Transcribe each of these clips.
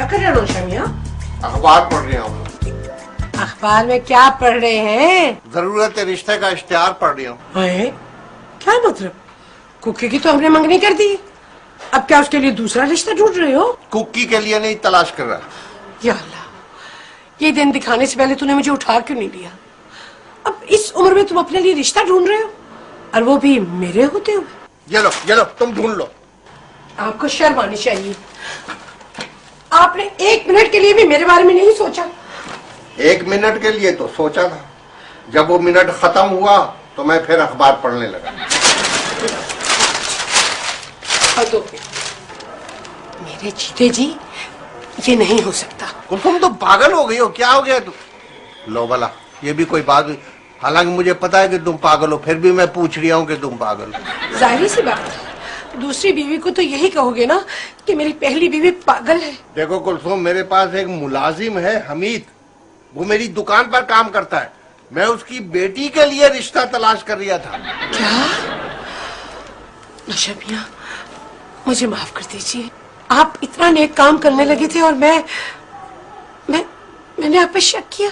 क्या कर रहे हो नौशा मियां? अखबार पढ़ रहा हूँ। अखबार में क्या पढ़ रहे हैं? जरूरत रिश्ते का इश्तिहार पढ़ रही हूँ। क्या मतलब? कुकी की तो हमने मंगनी कर दी, अब क्या उसके लिए दूसरा रिश्ता ढूंढ रहे हो? कुकी के लिए नहीं तलाश कर रहा। या अल्लाह, ये दिन दिखाने से पहले तूने मुझे उठा क्यों नहीं लिया? अब इस उम्र में तुम अपने लिए रिश्ता ढूंढ रहे हो, और वो भी मेरे होते हुए। ये लो तुम ढूंढ लो। आपको शर्म आनी चाहिए। आपने एक मिनट के लिए भी मेरे बारे में नहीं सोचा। एक मिनट के लिए तो सोचा था, जब वो मिनट खत्म हुआ तो मैं फिर अखबार पढ़ने लगा। मेरे जीते जी ये नहीं हो सकता। तुम तो पागल हो गई हो, क्या हो गया तुम? लो भला, ये भी कोई बात हुई? हालांकि मुझे पता है कि तुम पागल हो, फिर भी मैं पूछ रहा हूँ कि तुम पागल हो। जाहिर सी बात है, दूसरी बीवी को तो यही कहोगे ना कि मेरी पहली बीवी पागल है। देखो कुलसुम, मेरे पास एक मुलाजिम है हमीद, वो मेरी दुकान पर काम करता है। मैं उसकी बेटी के लिए रिश्ता तलाश कर रहा था। क्या? नौशा मियां, मुझे माफ कर दीजिए। आप इतना नेक काम करने लगे थे और मैंने आप पे शक किया।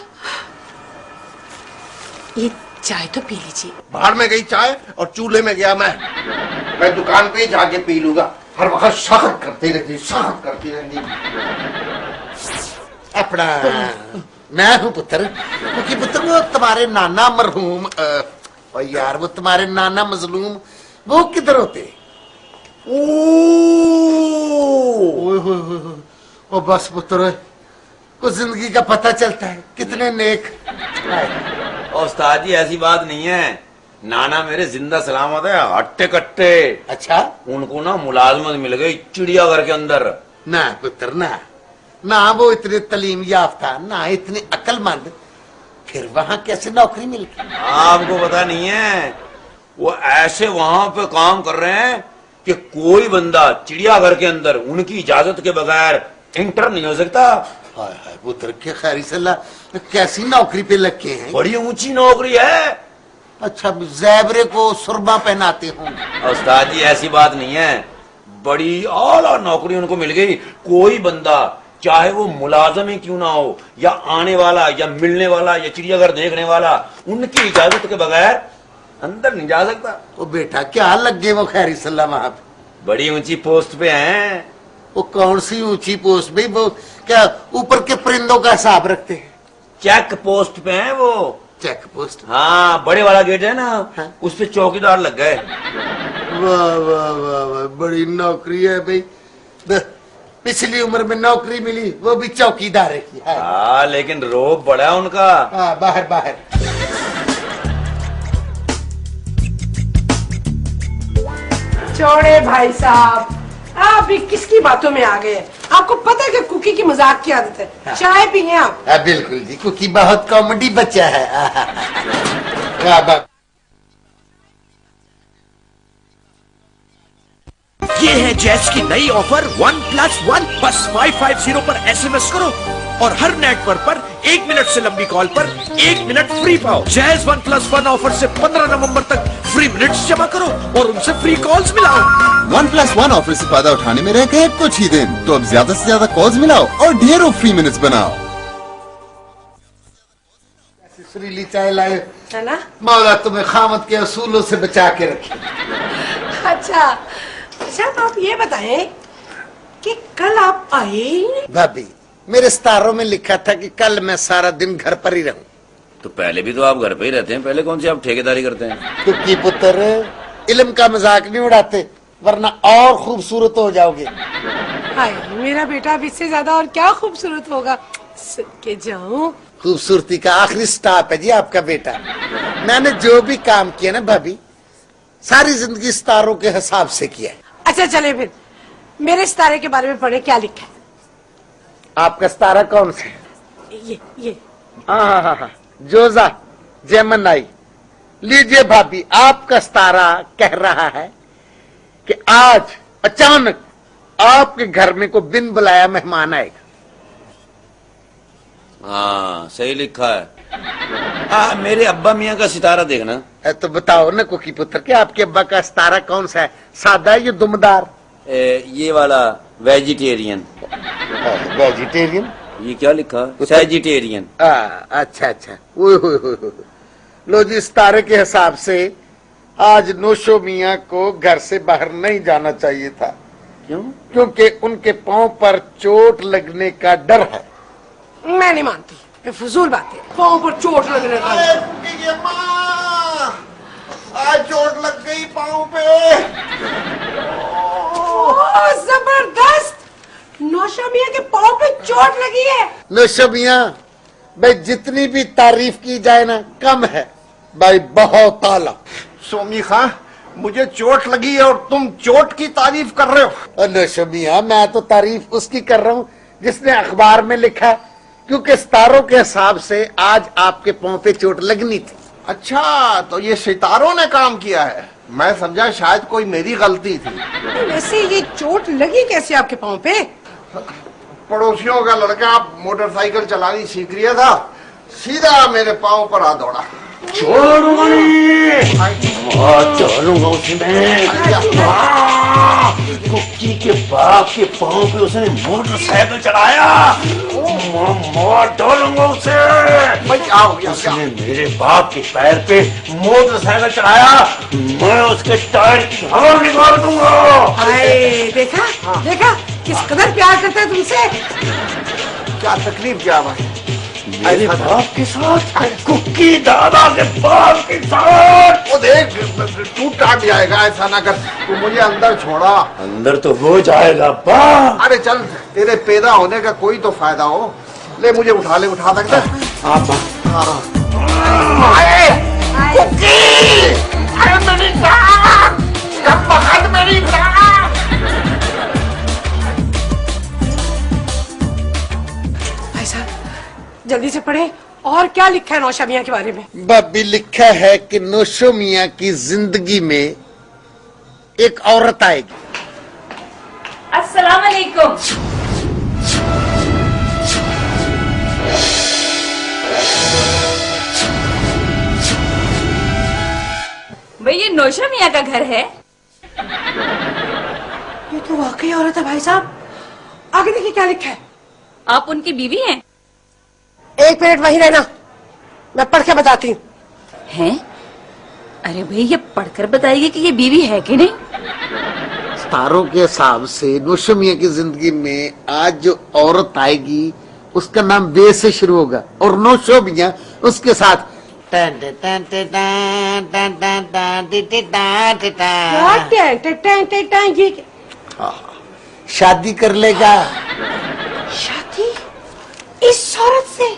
ये चाय तो पी लीजिए। बाहर में गई चाय और चूल्हे में गया मैं दुकान पे जाके पी लूंगा। हर वक्त सख्त करती रहती। अपना मैं हूँ पुत्र, क्योंकि पुत्र वो तुम्हारे नाना मरहूम और यार वो तुम्हारे नाना मजलूम वो किधर होते? ओ बस पुत्र, को जिंदगी का पता चलता है कितने नेक। उस्ताद जी ऐसी बात नहीं है, नाना मेरे जिंदा सलामत है, हट्टे कट्टे। अच्छा, उनको ना मुलाजमत मिल गई चिड़ियाघर के अंदर। ना पुत्र ना वो इतने तलीम याफ्ता, ना इतने अक्लमंद, फिर वहां कैसे नौकरी मिल गई? आपको पता नहीं है, वो ऐसे वहां पे काम कर रहे हैं कि कोई बंदा चिड़ियाघर के अंदर उनकी इजाजत के बगैर इंटर नहीं हो सकता। हाय हाय पुत्र के खैरी सल्लाह, कैसी नौकरी पे लग के हैं? बड़ी ऊंची नौकरी है। अच्छा, जैबरे को सुरमा पहनाते होंगे? उस्ताद जी ऐसी बात नहीं है, बड़ी आला नौकरी उनको मिल गई। कोई बंदा चाहे वो मुलाजम ही क्यों ना हो, या आने वाला या मिलने वाला या चिड़ियाघर देखने वाला, उनकी इजाजत के बगैर अंदर नहीं जा सकता। वो बेटा क्या लग गए वो खैरी सल्लाह वहां पे? बड़ी ऊंची पोस्ट पे हैं। वो कौन सी ऊंची पोस्ट भाई? वो क्या ऊपर के परिंदों का हिसाब रखते हैं? चेक पोस्ट पे हैं वो। Check post? हाँ, बड़े वाला गेट है ना, हाँ? उस पे चौकीदार लग गए। वाह वाह वाह वाह, बड़ी नौकरी है भाई। पिछली उम्र में नौकरी मिली, वो भी चौकीदार की। हाँ, लेकिन रोब बड़ा है उनका। हाँ, बाहर छोड़े भाई साहब, आप भी किसकी बातों में आ गए? आपको पता है कि कुकी की मजाक की आदत है। हाँ। चाय पिए आप। बिल्कुल जी, कुकी बहुत कॉमेडी बच्चा है। ये है जैज की नई ऑफर 1+1। बस 550 पर SMS करो और हर नेटवर्क पर 1 मिनट से लंबी कॉल पर 1 मिनट फ्री पाओ। जैज 1+1 ऑफर से 15 नवंबर तक फ्री मिनट्स जमा करो और उनसे फ्री कॉल्स मिलाओ। 1+1 ऑफर से फायदा उठाने में रह गए कुछ ही दिन, तो अब ज्यादा से ज्यादा कॉल्स मिलाओ और ढेरों फ्री मिनट्स बनाओ। सुरीली चाय लाए है ना? मौला तुम्हें खामत के असूलों से बचा के रखे। अच्छा तो आप ये बताएं कि कल आप आए ही नहीं। भाभी, मेरे सितारों में लिखा था कि कल मैं सारा दिन घर पर ही रहूं। तो पहले भी तो आप घर पे ही रहते हैं, पहले कौन सी आप ठेकेदारी करते हैं? क्योंकि पुत्र इल्म का मजाक नहीं उड़ाते, वरना और खूबसूरत हो जाओगे। हाय, मेरा बेटा अब इससे ज्यादा और क्या खूबसूरत होगा। सुन के जाऊं। खूबसूरती का आखिरी स्टॉप है जी आपका बेटा। मैंने जो भी काम किया ना भाभी, सारी जिंदगी सितारों के हिसाब से किया है। अच्छा चले फिर, मेरे सितारे के बारे में पढ़े क्या लिखा है। आपका सितारा कौन सा है? ये हाँ, जोजा जेमनाई। लीजिए भाभी, आपका सितारा कह रहा है कि आज अचानक आपके घर में को बिन बुलाया मेहमान आएगा। हाँ, सही लिखा है। मेरे अब्बा मियाँ का सितारा देखना। तो बताओ ना कुकी पुत्र के आपके अब्बा का सितारा कौन सा है? सादा या दुमदार? ये वाला वेजिटेरियन। वेजिटेरियन। ये क्या लिखा? सैजिटेरियन। अच्छा अच्छा। लो जी, इस तारे के हिसाब से आज नौशो मियाँ को घर से बाहर नहीं जाना चाहिए था। क्यों? क्योंकि उनके पांव पर चोट लगने का डर है। मैं नहीं मानती, ये फजूल बात है। पाँव पर चोट लगने का। आज चोट लग गई पाँव पे। जबरदस्त, नौशा मियाँ के पाँव पे चोट लगी है। नौशो मियाँ, भाई जितनी भी तारीफ की जाए ना कम है भाई, बहुत आला। सोमी खां, मुझे चोट लगी है और तुम चोट की तारीफ कर रहे हो। नौशो मियाँ, मैं तो तारीफ उसकी कर रहा हूँ जिसने अखबार में लिखा, क्योंकि सितारों के हिसाब से आज आपके पांव पे चोट लगनी थी। अच्छा, तो ये सितारों ने काम किया है। मैं समझा शायद कोई मेरी गलती थी। वैसे ये चोट लगी कैसे आपके पाँव पे? पड़ोसियों का लड़का मोटरसाइकिल चलानी सीख रहा था, सीधा मेरे पाँव पर आ दौड़ा। छोड़ूंगा उसमें। कुक्की के बाप के पाँव पे उसने मोटरसाइकिल चलाया, मार डालूंगा उसे। उसने मेरे बाप के पैर पे मोटरसाइकिल चलाया, मैं उसके टायर की हवा निकाल दूंगा। हाय, देखा देखा किस कदर प्यार करता है तुमसे। क्या तकलीफ क्या भाई? मेरे बाप के साथ, कुक्की दादा के बाप के साथ। वो देख, तू टाट जाएगा, ऐसा ना कर। तू मुझे अंदर छोड़ा। अंदर तो हो जाएगा बा। अरे चल, तेरे पैदा होने का कोई तो फायदा हो। ले मुझे उठा सकते। भाई साहब, जल्दी से पढ़े, और क्या लिखा है नौशा मियाँ के बारे में? बब्बी, लिखा है कि नौशो मियाँ की जिंदगी में एक औरत आएगी। अस्सलाम वालेकुम। भाई, ये नौशा मियाँ का घर है? ये तो वाकई औरत है भाई साहब। आगे देखिए क्या लिखा है। आप उनकी बीवी हैं? एक मिनट वहीं रहना, मैं पढ़ के बताती हूँ। हैं? अरे भाई, ये पढ़कर बताइए कि ये बीवी है कि नहीं। सितारों के हिसाब से नौशो मियाँ की जिंदगी में आज जो औरत आएगी उसका नाम बे से शुरू होगा, और नौशो मियाँ उसके साथ ये शादी कर लेगा। शादी इस औरत से?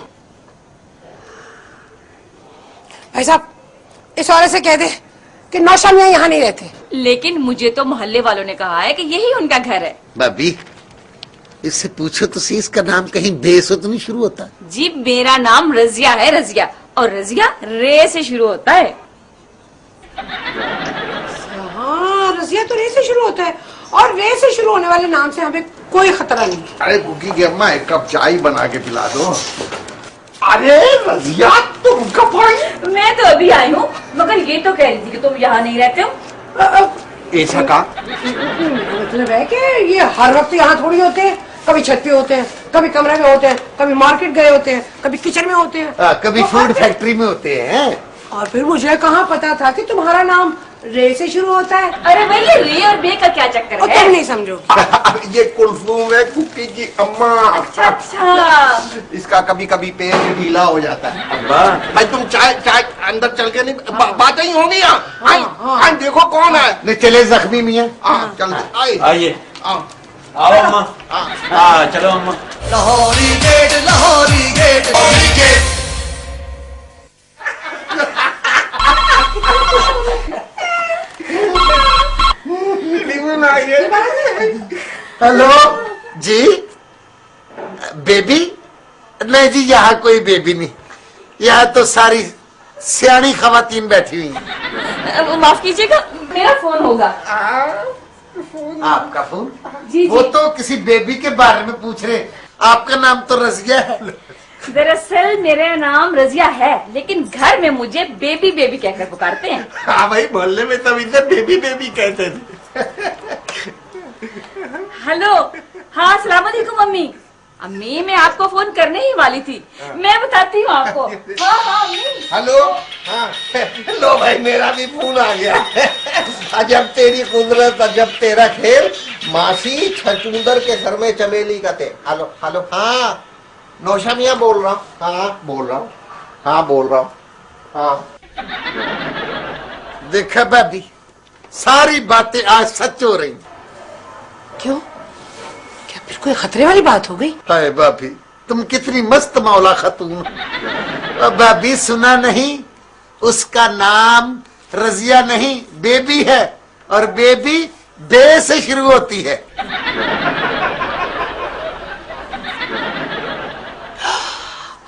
भाई साहब, इस औरत से कह दे कि नौशा मियाँ यहाँ नहीं रहते। लेकिन मुझे तो मोहल्ले वालों ने कहा है कि यही उनका घर है। भाभी, इससे पूछो तो सही, इसका नाम कहीं बे से तो नहीं शुरू होता? जी, मेरा नाम रजिया है, रजिया, और रजिया रे से शुरू होता है। हाँ, रजिया तो रे से शुरू होता है, और रे से शुरू होने वाले नाम से हमें कोई खतरा नहीं। अरे कुकी की अम्मा, एक कप चाय बना के पिला दो। अरे रजिया, तुम कब आई? मैं तो अभी आई हूँ, मगर ये तो कह रही थी कि तुम यहाँ नहीं रहते हो। ऐसा का? मतलब है कि ये हर वक्त यहाँ थोड़ी होते हैं। कभी छत पे होते हैं, कभी कमरे में होते हैं, कभी मार्केट गए होते हैं, कभी किचन में होते हैं, कभी फूड फैक्ट्री में होते हैं। और फिर मुझे कहाँ पता था कि तुम्हारा नाम रे से शुरू होता है। अरे भाई, ये रे और बे का क्या चक्कर और है? तुम नहीं समझो। ये कुलफूम है कुकी की अम्मा। अच्छा, इसका कभी कभी पेट ढीला हो जाता है। अब्बा, भाई तुम चाय अंदर चल के नहीं, बातें ही होंगी यहाँ। देखो कौन है। नहीं चले जख्मी मियाँ। चल आइए। आइए, आओ। आओ अम्मा। चलो अम्मा। Lahori gate, Lahori gate, Lahori gate. Hello जी, बेबी? नहीं जी, यहाँ कोई बेबी नहीं, यहाँ तो सारी सियाणी खवातीन बैठी हुई हैं। माफ कीजिएगा, मेरा फोन होगा। आपका फोन? जी वो जी। तो किसी बेबी के बारे में पूछ रहे। आपका नाम तो रजिया है। दरअसल मेरा नाम रजिया है, लेकिन घर में मुझे बेबी बेबी कहकर पुकारते हैं। हाँ भाई, मोहल्ले में तब इधर बेबी बेबी कहते थे। हेलो, हाँ, अस्सलाम वालेकुम मम्मी। अम्मी मैं आपको फोन करने ही वाली थी। मैं बताती हूँ आपको। हाँ हाँ अम्मी। हेलो। हाँ लो भाई, मेरा भी फोन आ गया। अजब तेरी कुदरत, अजब तेरा खेल। मासी छचुंदर के घर में चमेली का तेल। Hello hello. हाँ नौशा मियाँ बोल रहा हूँ। हाँ बोल रहा हूँ। हाँ बोल रहा हूँ। हाँ देखा भाभी, सारी बातें आज सच हो रही। क्यों? क्या फिर कोई खतरे वाली बात हो गई? हाय भाभी, तुम कितनी मस्त मौला खातून। भाभी सुना नहीं, उसका नाम रजिया नहीं बेबी है, और बेबी बे से शुरू होती है।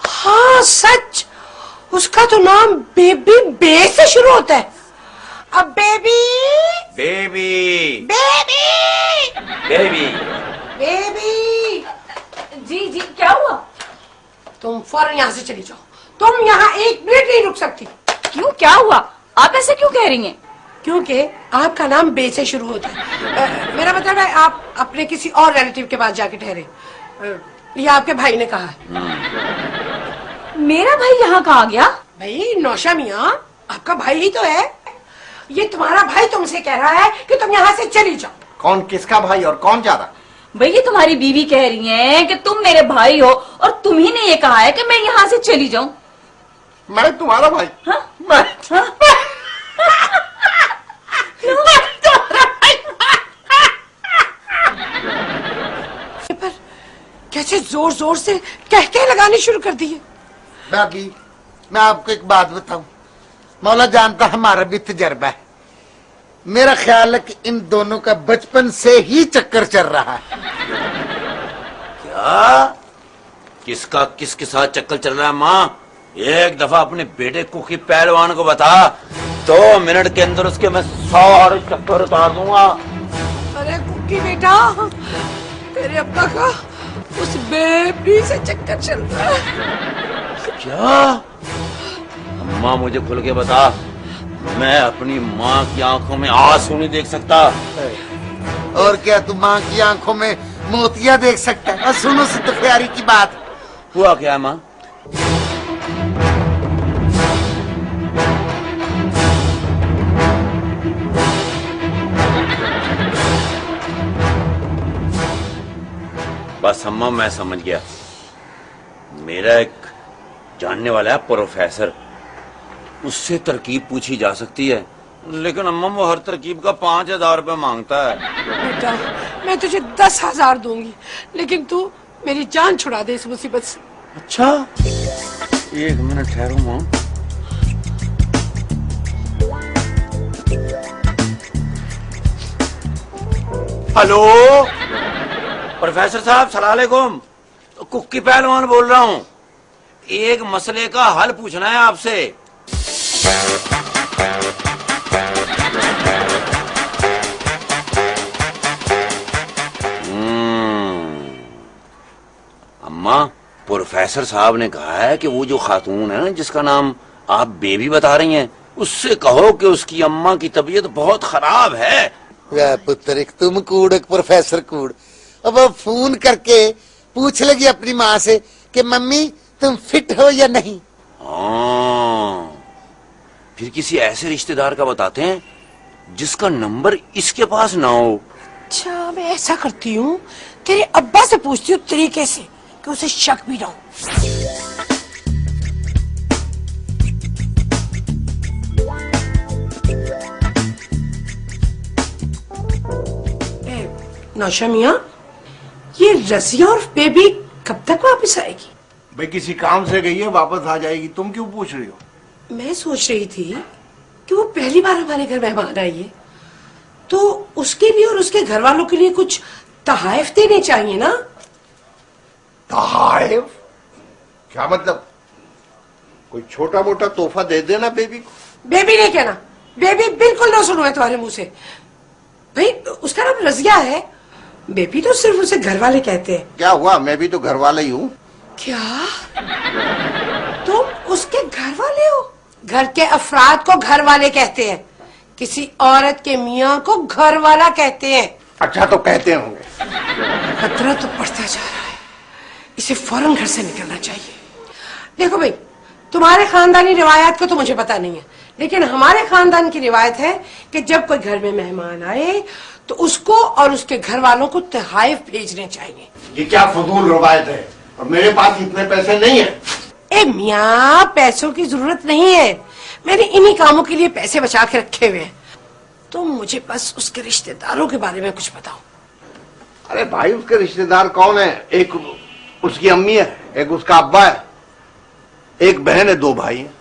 हाँ सच, उसका तो नाम बेबी बे से शुरू होता है। अब baby baby baby baby baby. जी जी क्या हुआ? तुम फौरन यहाँ से चली जाओ। तुम यहाँ एक मिनट नहीं रुक सकती। क्यों, क्या हुआ? आप ऐसे क्यों कह रही हैं? क्योंकि आपका नाम बे से शुरू होता है। मेरा मतलब है आप अपने किसी और रिलेटिव के पास जाके ठहरे। ये आपके भाई ने कहा है। मेरा भाई यहाँ कहाँ गया? भाई नौशा मियाँ आपका भाई ही तो है। ये तुम्हारा भाई तुमसे कह रहा है कि तुम यहाँ से चली जाओ। कौन किसका भाई और कौन जा रहा? भाई ये तुम्हारी बीवी कह रही है कि तुम मेरे भाई हो, और तुम ही ने ये कहा है कि मैं यहाँ से चली जाऊं। मैं तुम्हारा भाई? हाँ? मैं हाँ? पर कैसे जोर जोर से कहके लगाने शुरू कर दिए। भाभी मैं आपको एक बात बताऊं, मौला जानता हमारा भी तजर्बा है। मेरा ख्याल है कि इन दोनों का बचपन से ही चक्कर चल रहा है। क्या? किसका किसके साथ चक्कर चल रहा है? माँ एक दफा अपने बेटे कुकी पहलवान को बता, 2 मिनट के अंदर उसके मैं 100 चक्कर उतार दूंगा। अरे कुकी बेटा, तेरे अब्बा का उस बेबी से चक्कर चल रहा है। क्या? अम्मा मुझे खुल के बता, मैं अपनी माँ की आंखों में आंसू नहीं देख सकता। और क्या तू माँ की आंखों में मोतियां देख सकता है? और सुनो सिद्दीक़ की बात। हुआ क्या है माँ? बस अम्मा मैं समझ गया। मेरा एक जानने वाला है प्रोफेसर, उससे तरकीब पूछी जा सकती है, लेकिन अम्मा वो हर तरकीब का 5000 रुपये मांगता है। बेटा मैं तुझे 10,000 दूंगी, लेकिन तू मेरी जान छुड़ा दे इस मुसीबत से। अच्छा 1 मिनट ठहरो माँ। हेलो प्रोफेसर साहब, सलाम अलैकुम। कुक्की पहलवान बोल रहा हूँ। एक मसले का हल पूछना है आपसे। अम्मा प्रोफेसर साहब ने कहा है कि वो जो खातून है ना जिसका नाम आप बेबी बता रही हैं, उससे कहो कि उसकी अम्मा की तबीयत बहुत खराब है। वह पुत्र एक तुम कूड़ एक प्रोफेसर कूड़। अब वो फोन करके पूछ लेगी अपनी माँ से कि मम्मी तुम फिट हो या नहीं। हाँ, फिर किसी ऐसे रिश्तेदार का बताते हैं जिसका नंबर इसके पास ना हो। अच्छा मैं ऐसा करती हूँ, तेरे अब्बा से पूछती हूँ तरीके से कि उसे शक भी ना हो। नौशा मियाँ, ये रजिया और बेबी कब तक वापस आएगी? भाई किसी काम से गई है, वापस आ जाएगी। तुम क्यों पूछ रही हो? मैं सोच रही थी कि वो पहली बार हमारे घर मेहमान आई है, तो उसके लिए और उसके घर वालों के लिए कुछ तहाइफ देने चाहिए ना। तहाइफ? क्या मतलब? कोई छोटा मोटा तोहफा दे देना बेबी को। बेबी नहीं कहना, बेबी बिल्कुल ना सुनो है तुम्हारे मुंह से। भाई उसका नाम रजिया है, बेबी तो सिर्फ उसे घर वाले कहते हैं। क्या हुआ, मैं भी तो घर वाला ही हूँ। क्या तुम उसके घर वाले हो? घर के अफराद को घर वाले कहते हैं, किसी औरत के मियाँ को घर वाला कहते हैं। अच्छा तो कहते होंगे। खतरा तो बढ़ता जा रहा है। इसे फौरन घर से निकलना चाहिए। देखो भाई, तुम्हारे खानदानी रिवायत को तो मुझे पता नहीं है, लेकिन हमारे खानदान की रिवायत है कि जब कोई घर में मेहमान आए तो उसको और उसके घर वालों को तोहफे भेजने चाहिए। ये क्या फजूल रवायत है, और मेरे पास इतने पैसे नहीं है। ए मियाँ, पैसों की जरूरत नहीं है, मैंने इन्हीं कामों के लिए पैसे बचा के रखे हुए हैं। तुम मुझे बस उसके रिश्तेदारों के बारे में कुछ बताओ। अरे भाई, उसके रिश्तेदार कौन है? एक उसकी अम्मी है, एक उसका अब्बा है, एक बहन है, 2 भाई हैं।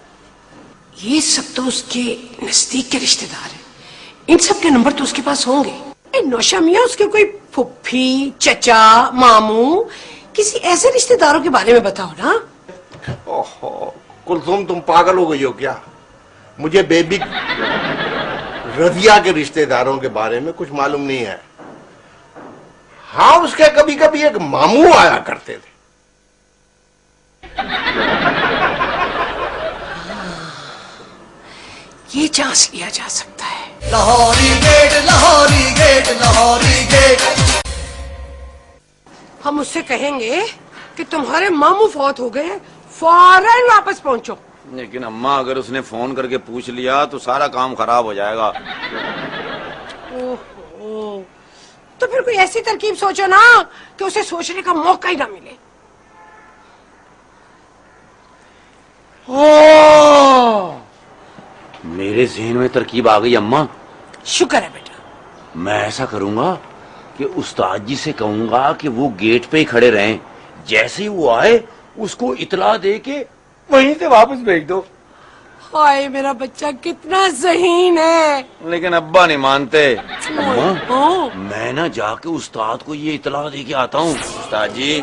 ये सब तो उसके नजदीक के रिश्तेदार हैं। इन सब के नंबर तो उसके पास होंगे। नौशा मियाँ, उसके कोई फुफ्फी, चचा, मामू, किसी ऐसे रिश्तेदारों के बारे में बताओ ना। ओहो कुलसुम, तुम पागल हो गई हो क्या? मुझे बेबी रजिया के रिश्तेदारों के बारे में कुछ मालूम नहीं है। हाँ, उसके कभी कभी एक मामू आया करते थे। ये जांच लिया जा सकता है। Lahori gate, Lahori gate, Lahori gate. हम उससे कहेंगे कि तुम्हारे मामू फौत हो गए, फौरन वापस पहुंचो। लेकिन अम्मा, अगर उसने फोन करके पूछ लिया तो सारा काम खराब हो जाएगा। ओहो, तो फिर कोई ऐसी तरकीब सोचो ना कि उसे सोचने का मौका ही ना मिले। मेरे जहन में तरकीब आ गई अम्मा। शुक्र है बेटा। मैं ऐसा करूंगा कि उस्ताद जी से कहूंगा कि वो गेट पे ही खड़े रहें, जैसे ही वो आए उसको इतला दे के वहीं से वापस भेज दो। हाय, मेरा बच्चा कितना ज़हीन है। लेकिन अब्बा नहीं मानते। अम्मा, हाँ। मैं ना जाके उस्ताद को ये इतला दे के आता हूँ। उस्ताद जी,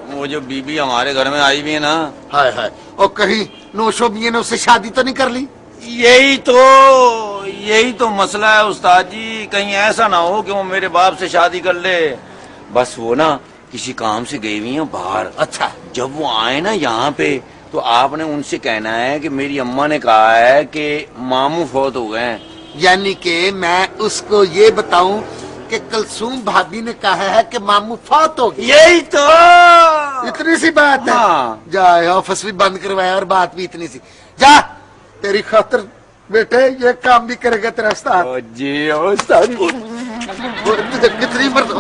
वो जो बीबी हमारे घर में आई हुई है ना, हाय हाय, और कहीं नौशो मियां ने उससे शादी तो नहीं कर ली? यही तो मसला है उस्ताद जी। कहीं ऐसा ना हो कि वो मेरे बाप से शादी कर ले। बस वो ना किसी काम से गई हुई है बाहर। अच्छा, जब वो आए ना यहाँ पे, तो आपने उनसे कहना है कि मेरी अम्मा ने कहा है कि मामू फौत हो गए हैं। यानी कि मैं उसको ये बताऊं कि कुलसुम भाभी ने कहा है कि मामू फौत हो गए। यही तो, इतनी सी बात है। हाँ। जा, ऑफिस भी बंद करवाया और बात भी इतनी सी। जा, तेरी खातिर बेटे ये काम भी करेगा तेरा उस्ताद। जी उस्ताद जी। कितनी मर्द।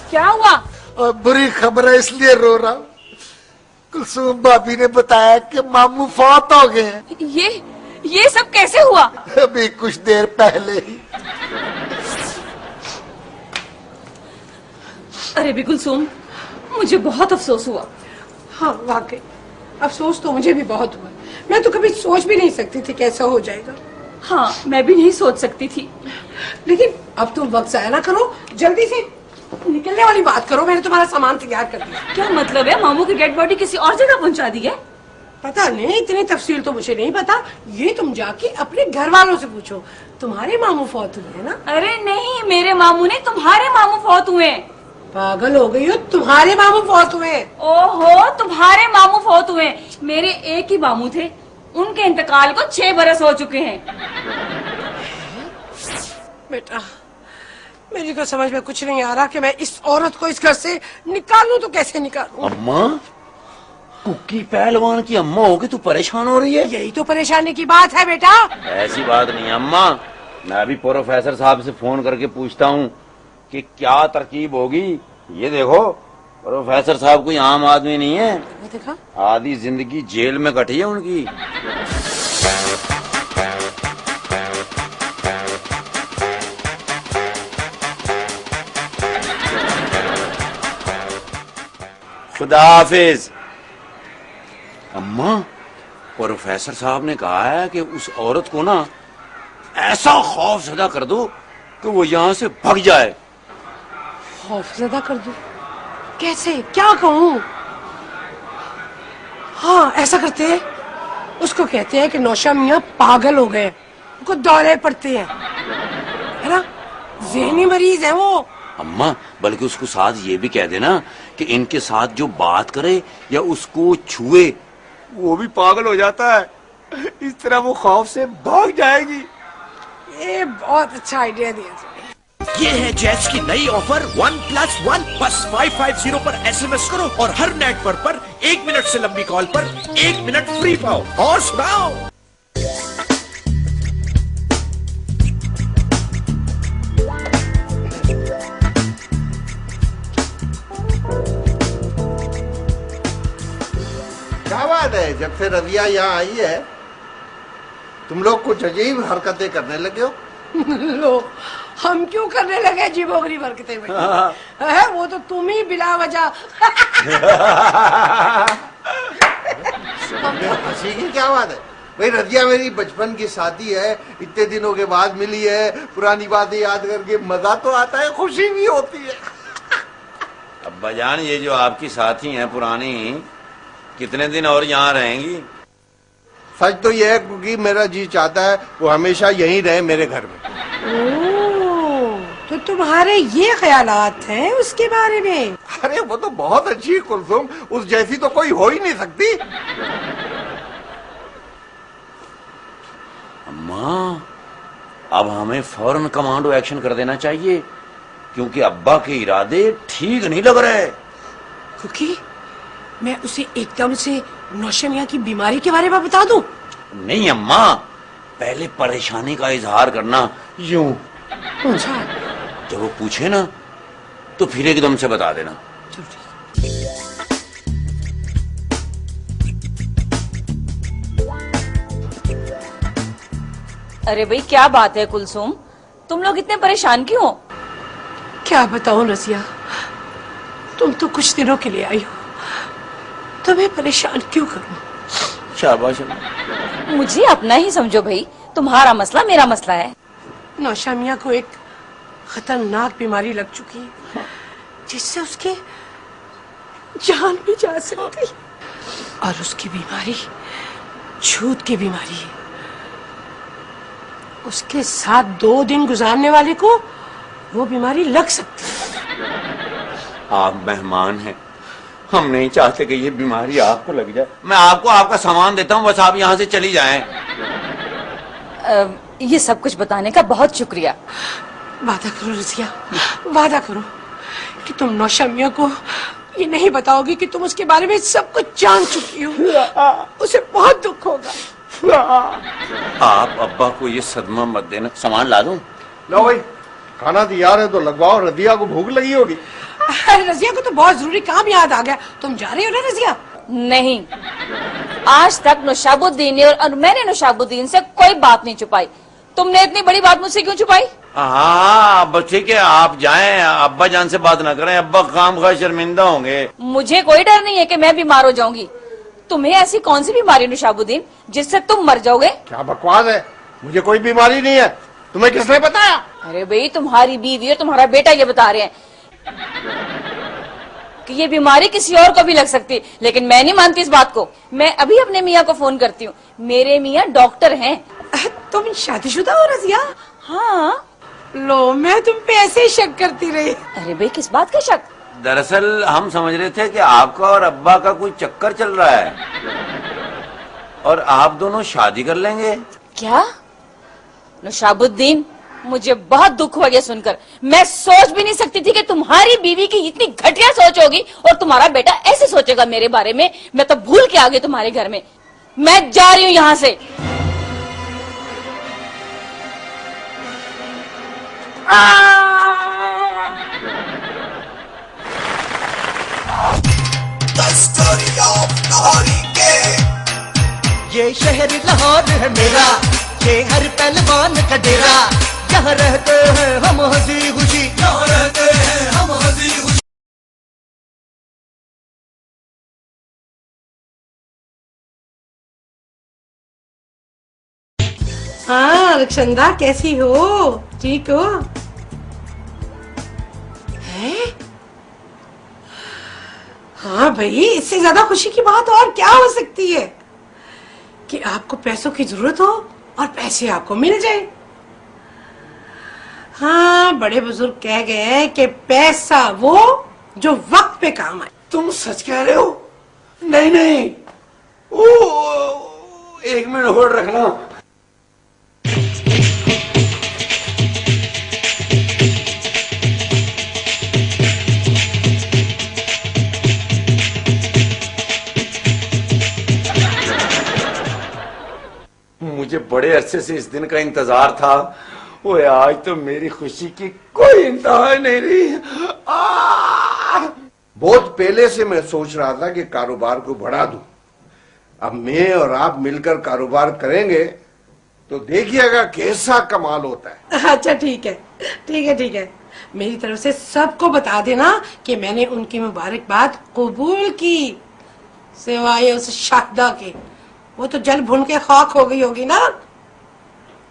क्या हुआ? और बुरी खबर है इसलिए रो रहा हूँ। कुलसुम भाभी ने बताया कि मामू फौत हो गए हैं। ये सब कैसे हुआ? अभी कुछ देर पहले ही। अरे बिल्कुल सुन, मुझे बहुत अफसोस हुआ। हाँ वाकई, अफसोस तो मुझे भी बहुत हुआ। मैं तो कभी सोच भी नहीं सकती थी कैसा हो जाएगा। हाँ, मैं भी नहीं सोच सकती थी। लेकिन अब तुम वक्त जाया ना करो, जल्दी से निकलने वाली बात करो। मैंने तुम्हारा सामान तैयार कर दिया। क्या मतलब है? मामू की डेड बॉडी किसी और जगह पहुंचा दी है? पता नहीं, इतनी तफसील तो मुझे नहीं पता। ये तुम जाके अपने घर वालों से पूछो। तुम्हारे मामू फौत हुए हैं ना? अरे नहीं, मेरे मामू ने तुम्हारे मामू फौत हुए। पागल हो गई हो, तुम्हारे मामू फौत हुए। ओहो, तुम्हारे मामू फौत हुए। मेरे एक ही मामू थे, उनके इंतकाल को 6 बरस हो चुके हैं। बेटा, मेरी तो समझ में कुछ नहीं आ रहा कि मैं इस औरत को इस घर से निकालूं तो कैसे निकालूं। अम्मा, कुकी पहलवान की अम्मा होगी तो परेशान हो रही है। यही तो परेशानी की बात है बेटा। ऐसी बात नहीं है अम्मा, मैं अभी प्रोफेसर साहब से फोन करके पूछता हूँ कि क्या तरकीब होगी। ये देखो, प्रोफेसर साहब कोई आम आदमी नहीं है। देखा, आधी जिंदगी जेल में कटी है उनकी। खुदा हाफिज। अम्मा, प्रोफेसर साहब ने कहा है कि उस औरत को ना ऐसा खौफ ज़दा कर दो कि वो यहाँ से भाग जाए। खौफजदा कर दूं? कैसे, क्या कहूँ? हाँ, ऐसा करते हैं, उसको कहते हैं कि नौशा मियाँ पागल हो गए, उनको दौरे पड़ते हैं, है ना? ज़हनी मरीज है वो। अम्मा, बल्कि उसको साथ ये भी कह देना कि इनके साथ जो बात करे या उसको छुए वो भी पागल हो जाता है। इस तरह वो खौफ से भाग जाएगी। ये बहुत अच्छा आइडिया दिया तुमने। ये है जैज की नई ऑफर 1+1। बस 550 पर एसएमएस करो और हर नेटवर्क पर 1 मिनट से लंबी कॉल पर 1 मिनट फ्री पाओ। और सुनाओ। क्या बात है, जब से रजिया यहाँ आई है तुम लोग कुछ अजीब हरकतें करने लगे हो। लो, हम क्यों करने लगे अजीबोगरी हरकतें भाई? है वो तो तुम ही बिला वजह। हंसी की क्या बात है भाई? रजिया मेरी बचपन की साथी है, इतने दिनों के बाद मिली है, पुरानी बातें याद करके मजा तो आता है, खुशी भी होती है। अब्बा जान, ये जो आपकी साथी हैं पुरानी, कितने दिन और यहाँ रहेंगी? सच तो यह है क्योंकि मेरा जी चाहता है वो हमेशा यहीं रहे मेरे घर में। तो तुम्हारे ये ख्यालात हैं उसके बारे में? अरे वो तो बहुत अच्छी है कुलसुम, उस जैसी तो कोई हो ही नहीं सकती। अम्मा, अब हमें फौरन कमांडो एक्शन कर देना चाहिए, क्योंकि अब्बा के इरादे ठीक नहीं लग रहे। क्योंकि मैं उसे एकदम से नौशा मियां की बीमारी के बारे में बता दूं? नहीं अम्मा, पहले परेशानी का इजहार करना यूं। अच्छा, जब वो पूछे ना तो फिर एकदम से बता देना। अरे भाई क्या बात है कुलसुम, तुम लोग इतने परेशान क्यों हो? क्या बताऊं रजिया, तुम तो कुछ दिनों के लिए आई हो, तुम्हें परेशान क्यों करूं? शाबाश। मुझे अपना ही समझो भाई, तुम्हारा मसला मेरा मसला है। नौशा मियां को एक खतरनाक बीमारी लग चुकी है जिससे उसके जान भी जा सकती, और उसकी बीमारी छूत की बीमारी है। उसके साथ 2 दिन गुजारने वाले को वो बीमारी लग सकती है। आप मेहमान हैं, हम नहीं चाहते कि ये बीमारी आपको लग जाए। मैं आपको आपका सामान देता हूँ, बस आप यहाँ से चली जाएं। ये सब कुछ बताने का बहुत शुक्रिया। वादा करो रजिया, वादा करो कि तुम नौशा मियां को ये नहीं बताओगी कि तुम उसके बारे में सब कुछ जान चुकी हो। उसे बहुत दुख होगा। आप अब्बा को ये सदमा मत देना। सामान ला दूं? लो भाई, खाना तैयार है तो लगवाओ, रजिया को भूख लगी होगी। रजिया को तो बहुत जरूरी काम याद आ गया। तुम जा रही हो ना रजिया? नहीं, आज तक नौशाबुद्दीन ने और मैंने नौशाबुद्दीन से कोई बात नहीं छुपाई। तुमने इतनी बड़ी बात मुझसे क्यों छुपाई? हाँ अब ठीक है, आप जाएं, अब्बा जान से बात ना करें, अब्बा खामखा शर्मिंदा होंगे। मुझे कोई डर नहीं है कि मैं बीमार हो जाऊंगी। तुम्हें ऐसी कौन सी बीमारी नौशाबुद्दीन जिससे तुम मर जाओगे? क्या बकवास है, मुझे कोई बीमारी नहीं है। तुम्हें किसने बताया? अरे भाई, तुम्हारी बीवी और तुम्हारा बेटा ये बता रहे हैं कि ये बीमारी किसी और को भी लग सकती है, लेकिन मैं नहीं मानती इस बात को। मैं अभी अपने मियाँ को फोन करती हूँ, मेरे मियाँ डॉक्टर हैं। तुम शादीशुदा हो रजिया? हाँ। लो, मैं तुम पे ऐसे ही शक करती रही। अरे भाई, किस बात का शक? दरअसल हम समझ रहे थे कि आपका और अब्बा का कोई चक्कर चल रहा है और आप दोनों शादी कर लेंगे। क्या? नौशाबुद्दीन, मुझे बहुत दुख हुआ ये सुनकर। मैं सोच भी नहीं सकती थी कि तुम्हारी बीवी की इतनी घटिया सोच होगी और तुम्हारा बेटा ऐसे सोचेगा मेरे बारे में। मैं तो भूल के आ गई तुम्हारे घर में। मैं जा रही हूँ यहाँ से। ये शहर लाहौर है मेरा, ये हर पहलवान का डेरा। यहाँ रहते हैं हम हंसी खुशी, यहाँ रहते हैं हम हंसी खुशी। हाँ रक्षंदा, कैसी हो? ठीक हो? है? हाँ भाई, इससे ज्यादा खुशी की बात और क्या हो सकती है कि आपको पैसों की जरूरत हो और पैसे आपको मिल जाए। हाँ, बड़े बुजुर्ग कह गए हैं कि पैसा वो जो वक्त पे काम आए। तुम सच कह रहे हो? नहीं नहीं, 1 मिनट होल्ड रखना। मुझे बड़े अरसे से इस दिन का इंतजार था। ओए आज तो मेरी खुशी की कोई इंतहा नहीं रही। बहुत पहले से मैं सोच रहा था कि कारोबार को बढ़ा दूं। अब मैं और आप मिलकर कारोबार करेंगे तो देखिएगा कैसा कमाल होता है। अच्छा ठीक है, ठीक है, ठीक है। मेरी तरफ से सबको बता देना कि मैंने उनकी मुबारकबाद कबूल की, सिवाय उस शाहिदा के। वो तो जल भुन के खाक हो गई होगी ना।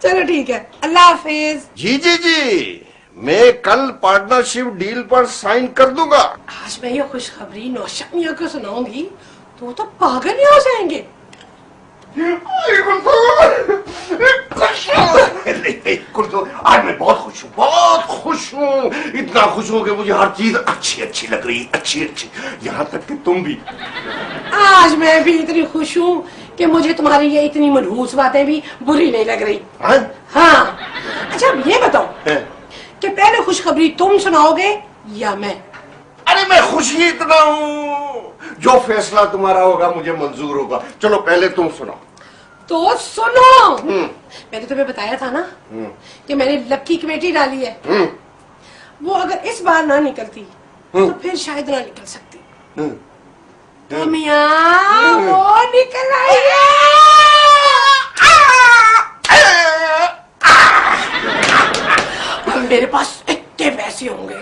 चलो ठीक है, अल्लाह हाफिज। जी जी जी, मैं कल पार्टनरशिप डील पर साइन कर दूंगा। आज मैं ये खुशखबरी नौशमिया को सुनाऊंगी तो वो तो पागल ही हो जाएंगे। आज मैं बहुत खुश हूँ, बहुत खुश हूँ। इतना खुश हूँ कि मुझे हर चीज अच्छी अच्छी लग रही, अच्छी अच्छी, यहाँ तक कि तुम भी। आज मैं भी इतनी खुश हूँ कि मुझे तुम्हारी ये इतनी मनहूस बातें भी बुरी नहीं लग रही। हाँ। अच्छा अब ये बताओ कि पहले खुशखबरी तुम सुनाओगे या मैं? अरे मैं खुश ही इतना हूँ, जो फैसला तुम्हारा होगा मुझे मंजूर होगा। चलो पहले तुम सुनाओ। तो सुनो। मैंने तुम्हें बताया था ना कि मैंने लकी कमेटी डाली है। वो अगर इस बार ना निकलती तो फिर शायद ना निकल सकती। तो मियां वो निकल आई है। मेरे पास इतने पैसे होंगे,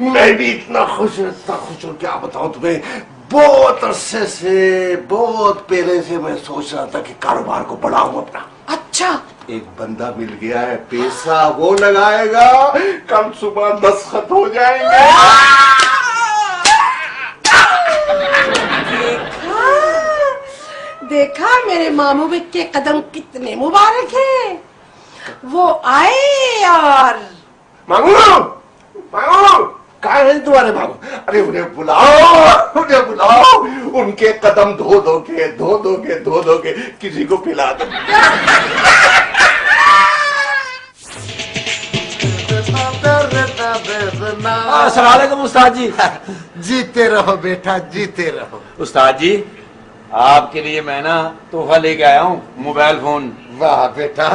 मैं भी इतना खुश हूँ, क्या बताऊं तुम्हें। बहुत अरसे से, बहुत पहले से मैं सोच रहा था कि कारोबार को बढ़ाऊं अपना। अच्छा, एक बंदा मिल गया है, पैसा वो लगाएगा, कल सुबह दस्तखत हो जाएंगे। देखा मेरे मामू के कदम कितने मुबारक हैं। वो आए और मामू, मामू कहाँ है तुम्हारे मामू? अरे उन्हें बुलाओ, उन्हें बुलाओ। उनके कदम धो दो के किसी को पिला दो। अस्सलाम वालेकुम उस्ताद जी। जीते रहो बेटा, जीते रहो। उस्ताद जी आपके लिए मैं ना तोहफा लेके आया हूँ, मोबाइल फोन। वाह बेटा,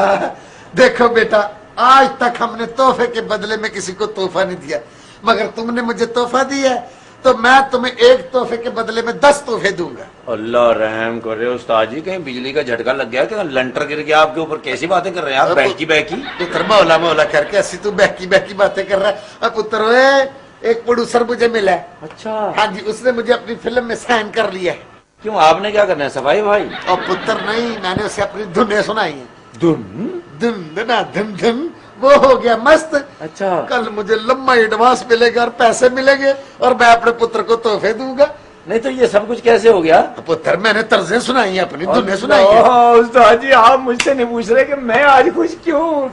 देखो बेटा, आज तक हमने तोहफे के बदले में किसी को तोहफा नहीं दिया, मगर तुमने मुझे तोहफा दिया तो मैं तुम्हें एक तोहफे के बदले में 10 तोहफे दूंगा। अल्लाह रहम करे उस्ताद जी, कहीं बिजली का झटका लग गया क्या? लंटर गिर गया आपके ऊपर? कैसी बातें कर रहे हैं आप? बहकी बहकी पुत्र मौला मौला करके ऐसी तू बहकी बहकी बातें कर रहा है। अब पुत्र ओए, एक प्रोड्यूसर मुझे मिला है। अच्छा। हाँ जी, उसने मुझे अपनी फिल्म में साइन कर लिया है। क्यों, आपने क्या करना है? सफाई भाई? और पुत्र नहीं, मैंने उसे अपनी धुनें सुनाई है। धुन धुन ना धुन धुन, वो हो गया मस्त। अच्छा। कल मुझे लंबा एडवांस मिलेगा और पैसे मिलेंगे और मैं अपने पुत्र को तोहफे दूंगा। नहीं तो ये सब कुछ कैसे हो गया? पुत्र मैंने तर्जें सुनाई है, अपनी धुनें सुनाई है। उस्ताद जी आप मुझसे नहीं पूछ रहे कि मैं आज खुश क्यों?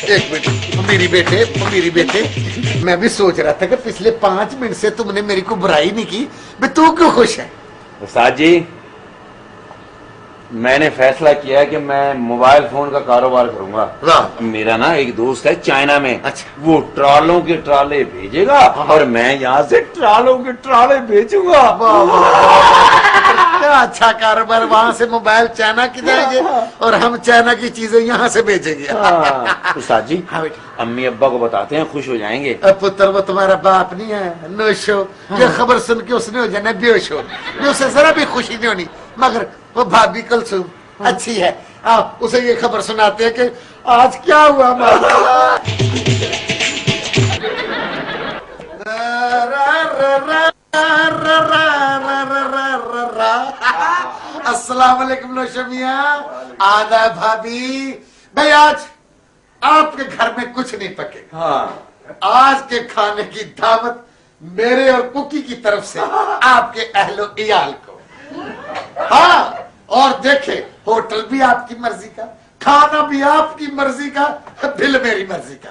एक मिनट मेरी बेटे, मैं भी सोच रहा था कि पिछले 5 मिनट से तुमने मेरी को बुराई नहीं की, तू क्यों खुश है? उस्ताद जी मैंने फैसला किया है कि मैं मोबाइल फोन का कारोबार करूंगा। मेरा ना एक दोस्त है चाइना में। अच्छा। वो ट्रालों के ट्राले भेजेगा और मैं यहाँ से ट्रालों के ट्राले भेजूंगा। क्या अच्छा कारोबार, वहाँ से मोबाइल चाइना की जाएंगे और हम चाइना की चीजें यहाँ से भेजेंगे। उस्ताद जी हाँ बेटा, अम्मी अब्बा को बताते हैं, खुश हो जाएंगे। अब पुत्र वो तुम्हारा बाप नहीं है, नोशो। ये खबर सुन के उसने हो जाना बेहोश हो, उसे जरा भी खुशी नहीं होनी। मगर वो भाभी कुलसुम अच्छी है, आओ उसे ये खबर सुनाते हैं कि आज क्या हुआ। अस्सलाम वालेकुम नौशा मियां, आदा भाभी। भाई आज आपके घर में कुछ नहीं पकेगा। हाँ। आज के खाने की दावत मेरे और कुकी की तरफ से आपके अहलो इयाल को। हाँ, और देखे होटल भी आपकी मर्जी का, खाना भी आपकी मर्जी का, बिल मेरी मर्जी का।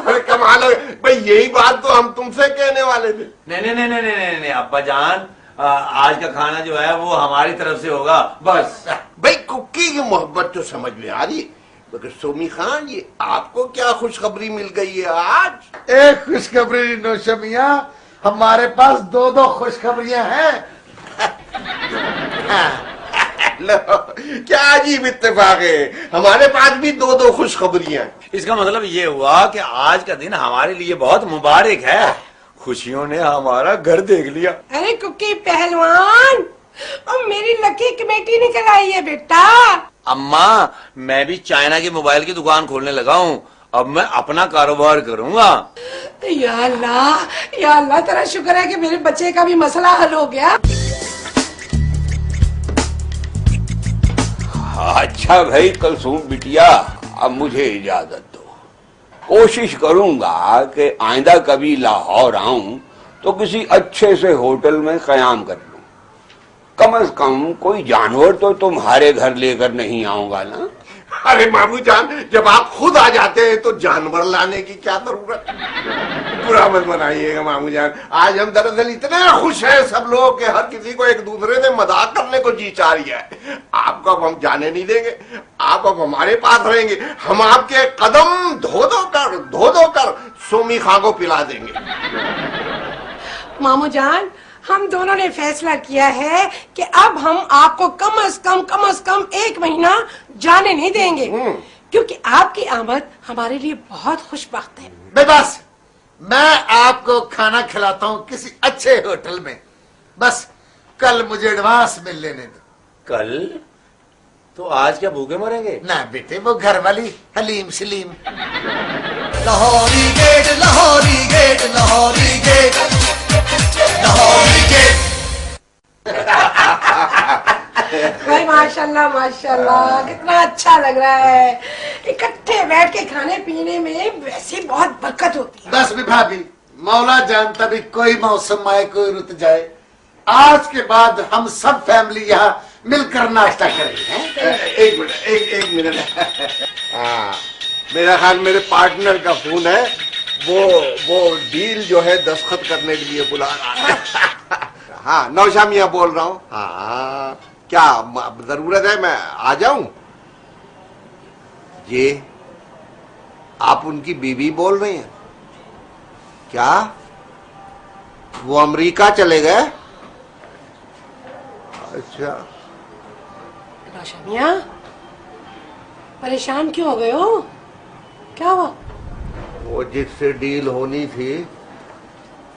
अरे कमाल है भाई, यही बात तो हम तुमसे कहने वाले थे। नहीं अब्बा जान, आज का खाना जो है वो हमारी तरफ से होगा बस। भाई कुकी की मोहब्बत तो समझ में आ रही है, मगर सोमी खान ये आपको क्या खुशखबरी मिल गई है आज? एक खुशखबरी नौशा मियां, हमारे पास 2 खुशखबरियां हैं। लो, क्या अजीब इत्तेफाक है, हमारे पास भी 2 खुशखबरियां। इसका मतलब ये हुआ कि आज का दिन हमारे लिए बहुत मुबारक है, खुशियों ने हमारा घर देख लिया। अरे कुकी पहलवान, और मेरी लकी कमेटी निकल आई है बेटा। अम्मा मैं भी चाइना की मोबाइल की दुकान खोलने लगा हूँ, अब मैं अपना कारोबार करूंगा। या अल्लाह तेरा शुक्र है कि मेरे बच्चे का भी मसला हल हो गया। अच्छा भाई कुलसूम बिटिया, अब मुझे इजाजत दो। कोशिश करूंगा कि आइंदा कभी लाहौर आऊं तो किसी अच्छे से होटल में कयाम कर लूं। कम से कम कोई जानवर तो तुम्हारे घर लेकर नहीं आऊंगा ना। अरे मामू जान, जब आप खुद आ जाते हैं तो जानवर लाने की क्या जरूरत? बुरा मत बनाइएगा मामू जान, आज हम दरअसल इतने खुश हैं सब लोग कि हर किसी को एक दूसरे से मजाक करने को जी चाह रही है। आपको अब हम जाने नहीं देंगे, आप अब हमारे पास रहेंगे। हम आपके कदम धो धो कर सोमी खां को पिला देंगे। मामू जान, हम दोनों ने फैसला किया है कि अब हम आपको कम से कम 1 महीना जाने नहीं देंगे, क्योंकि आपकी आमद हमारे लिए बहुत खुशबख्त है। बस मैं आपको खाना खिलाता हूँ किसी अच्छे होटल में, बस कल मुझे एडवांस मिल लेने दो। कल? तो आज क्या भूखे मरेंगे? ना बेटे, वो घर वाली haleem Salim. Lahori gate, Lahori gate, Lahori gate, Lahori gate. भाई माशाल्लाह कितना अच्छा लग रहा है। इकट्ठे बैठ के खाने पीने में वैसे बहुत बरकत होती है। बस भी भाभी, मौला जानता भी कोई मौसम आए कोई रुत जाए, आज के बाद हम सब फैमिली यहाँ मिलकर नाश्ता करेंगे। एक मिनट हाँ, मेरा ख्याल मेरे पार्टनर का फोन है, वो डील जो है दस्तखत करने के लिए बुला रहा है। हाँ, नौशा मियां बोल रहा हूँ। हाँ, क्या जरूरत है मैं आ जाऊं? ये आप उनकी बीवी बोल रही हैं क्या? वो अमेरिका चले गए? अच्छा। नौशा मियां, परेशान क्यों हो गए हो? क्या हुआ? वो जिससे डील होनी थी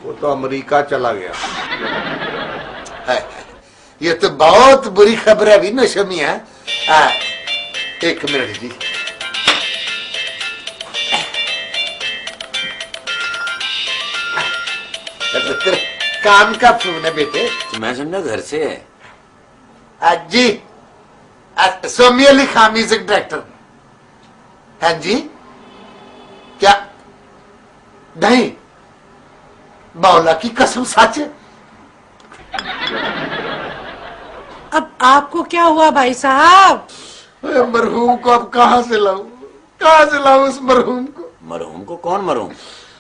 वो तो अमेरिका चला गया। ये तो बहुत बुरी खबर है अभी नौशा मियां। 1 मिनट जी। काम का फोन है बेटे। मैं समझा घर से है। जी, सोमी अली खान म्यूजिक डायरेक्टर। हाँ जी, क्या? नहीं, मौला की कसम सच है। अब आपको क्या हुआ भाई साहब? मरहूम को अब कहाँ से लाऊं उस मरहूम को? मरहूम को? कौन मरहूम?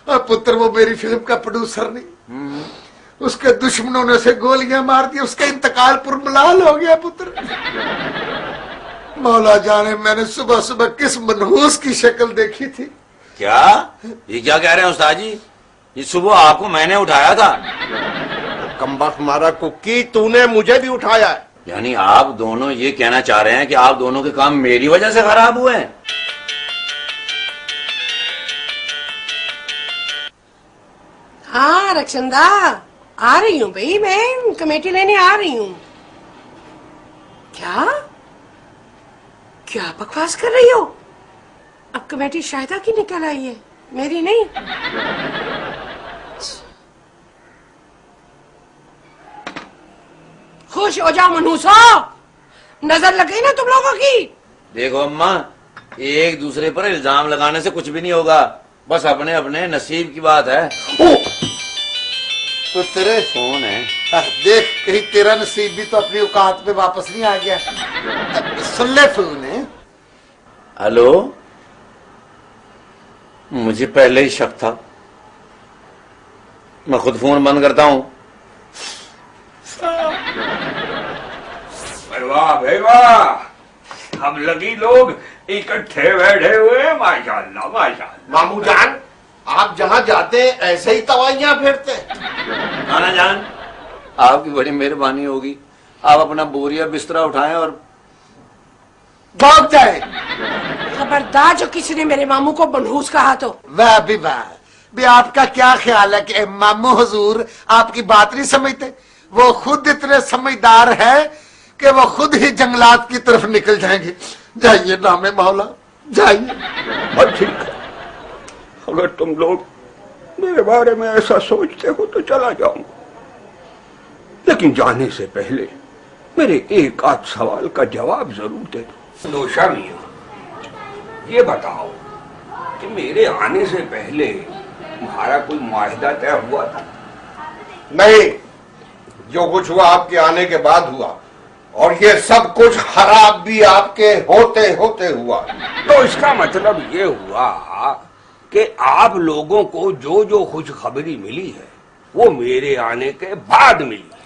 पुत्र, वो मेरी फिल्म का प्रोड्यूसर नहीं, उसके दुश्मनों ने उसे गोलियां मार दी, उसका इंतकाल पुरमलाल हो गया पुत्र। मौला जाने मैंने सुबह सुबह किस मनहूस की शक्ल देखी थी। क्या? ये क्या कह रहे हैं उस्ताद जी? ये सुबह आपको मैंने उठाया था। कम्बख्त मारा कुकी, तूने मुझे भी उठाया है। यानी आप दोनों ये कहना चाह रहे हैं कि आप दोनों के काम मेरी वजह से खराब हुए हैं? हाँ रक्षंदा, आ रही हूँ भाई, मैं कमेटी लेने आ रही हूँ। क्या क्या बकवास कर रही हो? अब कमेटी शाहिदा की निकल आई है, मेरी नहीं। खुश हो जाओ मनहूसो, नजर लग गई ना तुम लोगों की। देखो अम्मा, एक दूसरे पर इल्जाम लगाने से कुछ भी नहीं होगा, बस अपने अपने नसीब की बात है। तो तेरे फोन है। देख, कहीं तेरा नसीब भी तो अपनी औकात में वापस नहीं आ गया। सुन ले फोन है। हेलो, मुझे पहले ही शक था, मैं खुद फोन बंद करता हूँ। भाई वाह, हम लगी लोग इकट्ठे बैठे हुए, माशाल्लाह माशाल्लाह। मामू जान, आप जहाँ जाते हैं ऐसे ही तवाइयां फेरते हैं। खाना जान, आपकी बड़ी मेहरबानी होगी। आप अपना बोरिया बिस्तरा उठाएं और भाग जाए। खबरदार जो किसी ने मेरे मामू को मनहूस कहा तो। वाह भी वाह भी, आपका क्या ख्याल है कि मामू हुजूर आपकी बात नहीं समझते? वो खुद इतने समझदार है कि वो खुद ही जंगलात की तरफ निकल जाएंगे। जाइए नामे मौला, जाइए। और ठीक है, अगर तुम लोग मेरे बारे में ऐसा सोचते हो तो चला जाऊंगा, लेकिन जाने से पहले मेरे एक आध सवाल का जवाब जरूर दे दो। नौशा मियां, ये बताओ कि मेरे आने से पहले तुम्हारा कोई मुआहिदा तय हुआ था? नहीं, जो कुछ हुआ आपके आने के बाद हुआ, और ये सब कुछ खराब भी आपके होते होते हुआ। तो इसका मतलब ये हुआ कि आप लोगों को जो जो खुशखबरी मिली है वो मेरे आने के बाद मिली है।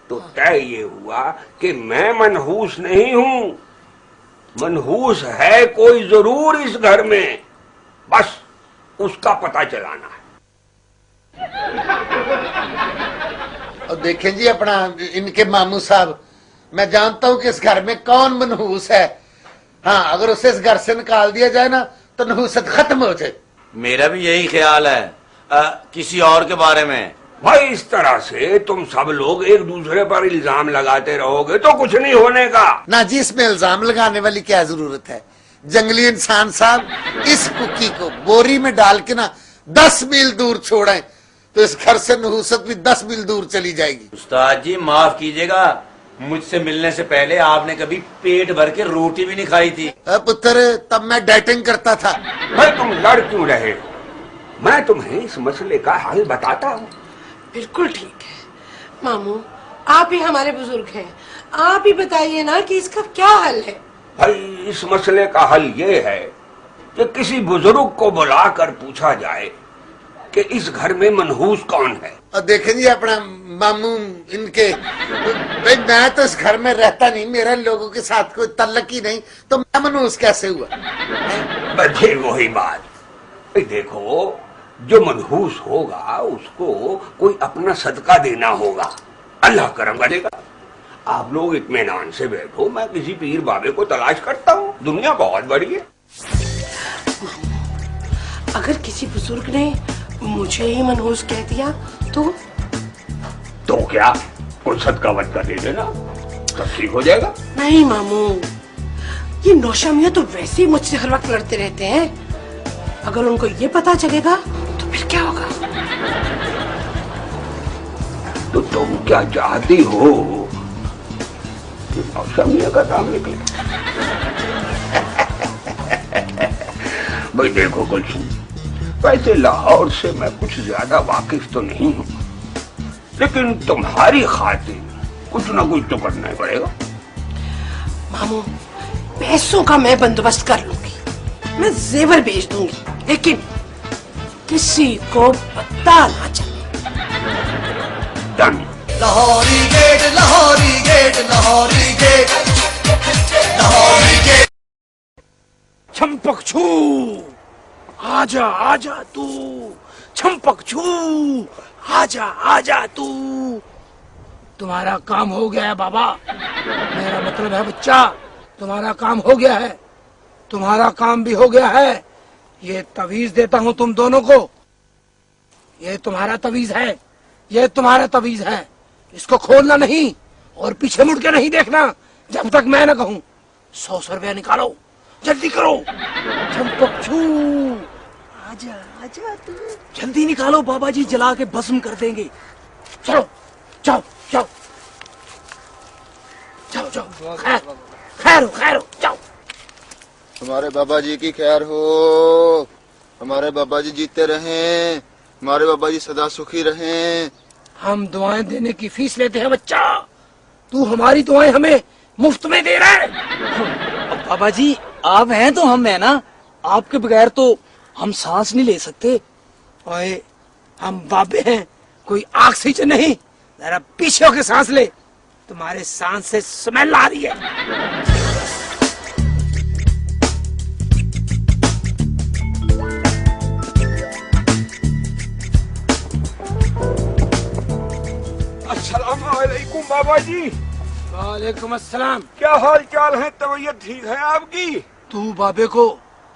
तो तय ये हुआ कि मैं मनहूस नहीं हूं, मनहूस है कोई जरूर इस घर में, बस उसका पता चलाना है। और देखें जी अपना इनके मामू साहब, मैं जानता हूं कि इस घर में कौन मनहूस है। हाँ, अगर उसे इस घर से निकाल दिया जाए ना तो नहूसत खत्म हो जाए। मेरा भी यही ख्याल है। किसी और के बारे में भाई इस तरह से तुम सब लोग एक दूसरे पर इल्जाम लगाते रहोगे तो कुछ नहीं होने का। ना जी, इसमें इल्जाम लगाने वाली क्या जरूरत है? जंगली इंसान साहब, इस कुकी को बोरी में डाल के ना 10 मील दूर छोड़ें तो इस घर से नहूसत भी 10 मील दूर चली जाएगी। उस्ताद जी माफ कीजिएगा, मुझसे मिलने से पहले आपने कभी पेट भर के रोटी भी नहीं खाई थी। पुत्र, तब मैं डाइटिंग करता था। भाई तुम लड़ क्यों रहे हो? मैं तुम्हें इस मसले का हल बताता हूँ। बिल्कुल ठीक है मामू, आप ही हमारे बुजुर्ग हैं, आप ही बताइए ना कि इसका क्या हल है। भाई इस मसले का हल ये है कि किसी बुजुर्ग को बुलाकर पूछा जाए कि इस घर में मनहूस कौन है। और देखें जी अपना मामू इनके, भाई मैं तो इस घर में रहता नहीं, मेरा लोगों के साथ कोई तल्लक ही नहीं, तो मैं मनहूस कैसे हुआ? बच्चे वही बात। देखो, जो मनहूस होगा उसको कोई अपना सदका देना होगा, अल्लाह करम करेगा। आप लोग इत्मीनान से बैठो, मैं किसी पीर बाबे को तलाश करता हूँ, दुनिया बहुत बड़ी है। अगर किसी बुजुर्ग ने मुझे ही मनहूस कह दिया तो क्या कोई सदका वदका दे देना, तब ठीक हो जाएगा। नहीं मामू, ये नौशा मियां तो वैसे ही मुझसे हर वक्त लड़ते रहते हैं, अगर उनको ये पता चलेगा तो फिर क्या होगा? तो तुम क्या चाहती हो कि नौशा मियां का नाम निकले? भाई देखो कुलसुम, वैसे लाहौर से मैं कुछ ज्यादा वाकिफ तो नहीं हूँ, लेकिन तुम्हारी खातिर कुछ ना कुछ तो करना ही पड़ेगा। मामू, पैसों का मैं बंदोबस्त कर लूंगी, मैं जेवर बेच दूंगी, लेकिन किसी को पता ना चले। Done. Lahori gate, Lahori gate, Lahori gate, Lahori gate. छंपकछू, आजा आजा तू, छंपकछू, आजा आजा तू। तुम्हारा काम हो गया है बाबा, मेरा मतलब है बच्चा, तुम्हारा काम हो गया है, तुम्हारा काम भी हो गया है। ये तवीज देता हूं तुम दोनों को, ये तुम्हारा तवीज है, ये तुम्हारा तवीज है, इसको खोलना नहीं और पीछे मुड़ के नहीं देखना जब तक मैं न कहूं। 100 रुपया निकालो, जल्दी करो। छंपकछू, आजा आजा तू, जल्दी निकालो, बाबा जी जला के भस्म कर देंगे। चलो जाओ जाओ जाओ जाओ, खैर हो जाओ। हमारे बाबा जी की खैर हो, हमारे बाबा जी जीते रहें, हमारे बाबा जी सदा सुखी रहें। हम दुआएं देने की फीस लेते हैं बच्चा, तू हमारी दुआएं हमें मुफ्त में दे रहा है। बाबा जी आप हैं तो हम है ना, आपके बगैर तो हम सांस नहीं ले सकते। ओए, हम बाबे हैं, कोई ऑक्सीजन नहीं, जरा पीछे होके सांस ले। तुम्हारे सांस से स्मेल आ रही है। अस्सलाम वालेकुम बाबा जी। वालेकुम अस्सलाम। क्या हाल चाल है, तबीयत ठीक है आपकी? तू बाबे को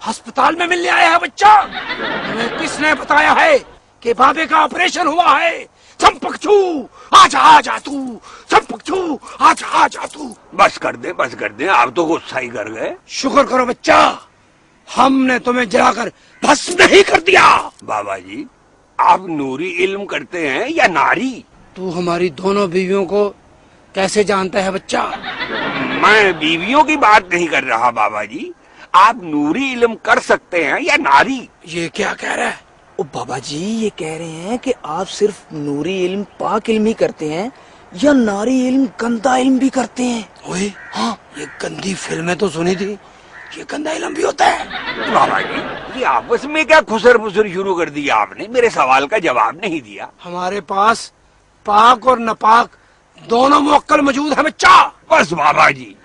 अस्पताल में मिलने आया है बच्चा? तुम्हें किसने बताया है कि बाबे का ऑपरेशन हुआ है? चंपकचू आजा आजा तू, चंपकचू आजा आजा तू। बस कर दे, आप तो गुस्सा ही कर गए। शुक्र करो बच्चा, हमने तुम्हें जलाकर भस्म नहीं कर दिया। बाबा जी, आप नूरी इल्म करते हैं या नारी? तू हमारी दोनों बीवियों को कैसे जानता है बच्चा? मैं बीवियों की बात नहीं कर रहा बाबा जी, आप नूरी इल्म कर सकते हैं या नारी? ये क्या कह रहा है? ओ बाबा जी, ये कह रहे हैं कि आप सिर्फ नूरी इल्म पाक इल्म ही करते हैं या नारी इल्म गंदा इल्म भी करते हैं? ओए हाँ, ये गंदी फिल्में तो सुनी थी, ये गंदा इल्म भी होता है। बाबा जी, ये आपस में क्या खुसर फुसर शुरू कर दिया आपने? मेरे सवाल का जवाब नहीं दिया। हमारे पास पाक और नापाक दोनों मुवक्किल मौजूद है बच्चा। बस बाबा जी,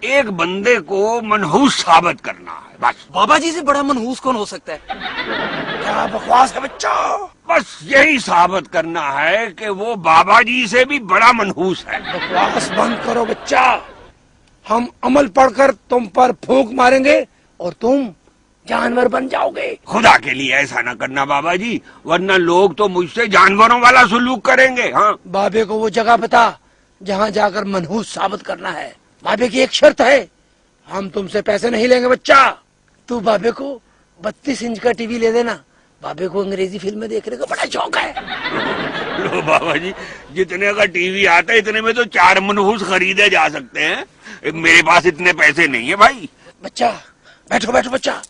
एक बंदे को मनहूस साबित करना है बस। बाबा जी से बड़ा मनहूस कौन हो सकता है? क्या बकवास है बच्चा? बस यही साबित करना है कि वो बाबा जी से भी बड़ा मनहूस है। बकवास बंद करो बच्चा, हम अमल पढ़कर तुम पर फूंक मारेंगे और तुम जानवर बन जाओगे। खुदा के लिए ऐसा न करना बाबा जी, वरना लोग तो मुझसे जानवरों वाला सुलूक करेंगे। हाँ, बाबे को वो जगह बता जहाँ जाकर मनहूस साबित करना है। बाबे की एक शर्त है, हम तुमसे पैसे नहीं लेंगे बच्चा। तू बाबे को 32 इंच का टीवी ले देना, बाबे को अंग्रेजी फिल्में देखने का बड़ा शौक है। लो बाबा जी, जितने का टीवी आता है इतने में तो 4 मनहूस खरीदे जा सकते हैं। मेरे पास इतने पैसे नहीं है भाई। बच्चा बैठो बैठो बच्चा,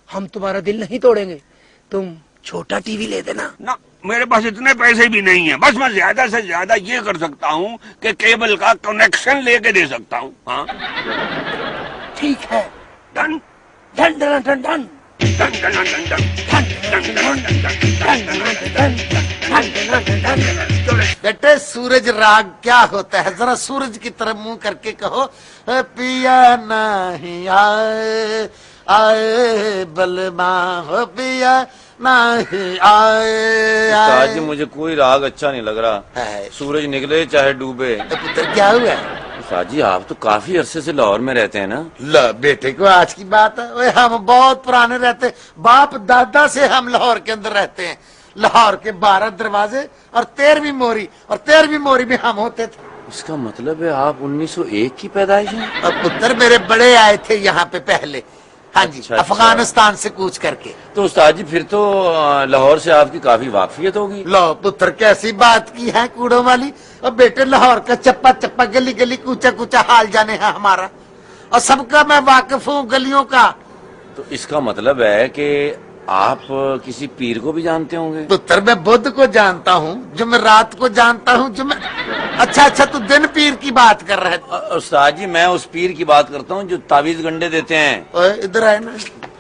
हम तुम्हारा दिल नहीं तोड़ेंगे, तुम छोटा टीवी ले देना। ना, मेरे पास इतने पैसे भी नहीं है। बस मैं ज्यादा से ज्यादा ये कर सकता हूँ कि केबल का कनेक्शन लेके दे सकता हूँ। हाँ ठीक है, done done done done done बेटे, सूरज राग क्या होता है? जरा सूरज की तरफ मुंह करके कहो, पिया नहीं आए आए बलमा हो, पिया नहीं आए उस्ताद जी, मुझे कोई राग अच्छा नहीं लग रहा है। सूरज निकले चाहे डूबे। पुत्र क्या हुआ? उस्ताद जी, आप तो काफी अरसे से लाहौर में रहते हैं ना? लो बेटे को आज की बात है, ओए हम बहुत पुराने रहते, बाप दादा से हम लाहौर के अंदर रहते हैं। लाहौर के 12 दरवाजे और 13वीं मोरी, और 13वीं मोरी में हम होते थे। इसका मतलब है आप 1901 की पैदाइश हैं? और पुत्र मेरे बड़े आए थे यहाँ पे पहले। हाँ जी, अच्छा, अफगानिस्तान से कूच करके। तो उस्ताद जी, फिर तो लाहौर से आपकी काफी वाकफियत होगी। लो पुत्र, कैसी बात की है कूड़ों वाली। और बेटे, लाहौर का चप्पा चप्पा गली गली कूचा कूचा हाल जाने है हमारा, और सबका मैं वाकिफ हूँ गलियों का। तो इसका मतलब है कि आप किसी पीर को भी जानते होंगे? पुत्र, मैं बुद्ध को जानता हूँ, जुमेरात को जानता हूँ। अच्छा, तू दिन पीर की बात कर रहा है? उस्ताद जी, मैं उस पीर की बात करता हूँ जो तावीज गंडे देते हैं। ओए इधर आए ना,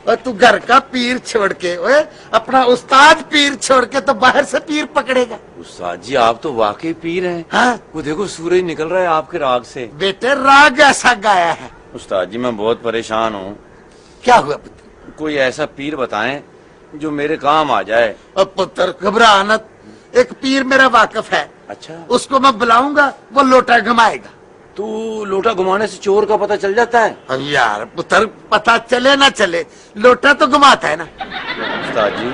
और तू घर का पीर छोड़ के, ओए अपना उस्ताद पीर छोड़ के तो बाहर से पीर पकड़ेगा। उस्ताद जी, आप तो वाकई पीर हैं। हाँ? वो देखो, सूरज निकल रहा है आपके राग से। बेटे, राग ऐसा गाया है। उस्ताद जी, मैं बहुत परेशान हूँ। क्या हुआ पुत्र? कोई ऐसा पीर बताएं जो मेरे काम आ जाए। अब पुत्र घबरा मत, एक पीर मेरा वाकिफ है। अच्छा, उसको मैं बुलाऊंगा, वो लोटा घुमाएगा। तो लोटा घुमाने से चोर का पता चल जाता है? अब यार पुत्र, पता चले ना चले, लोटा तो घुमाता है ना। उस्ताद जी,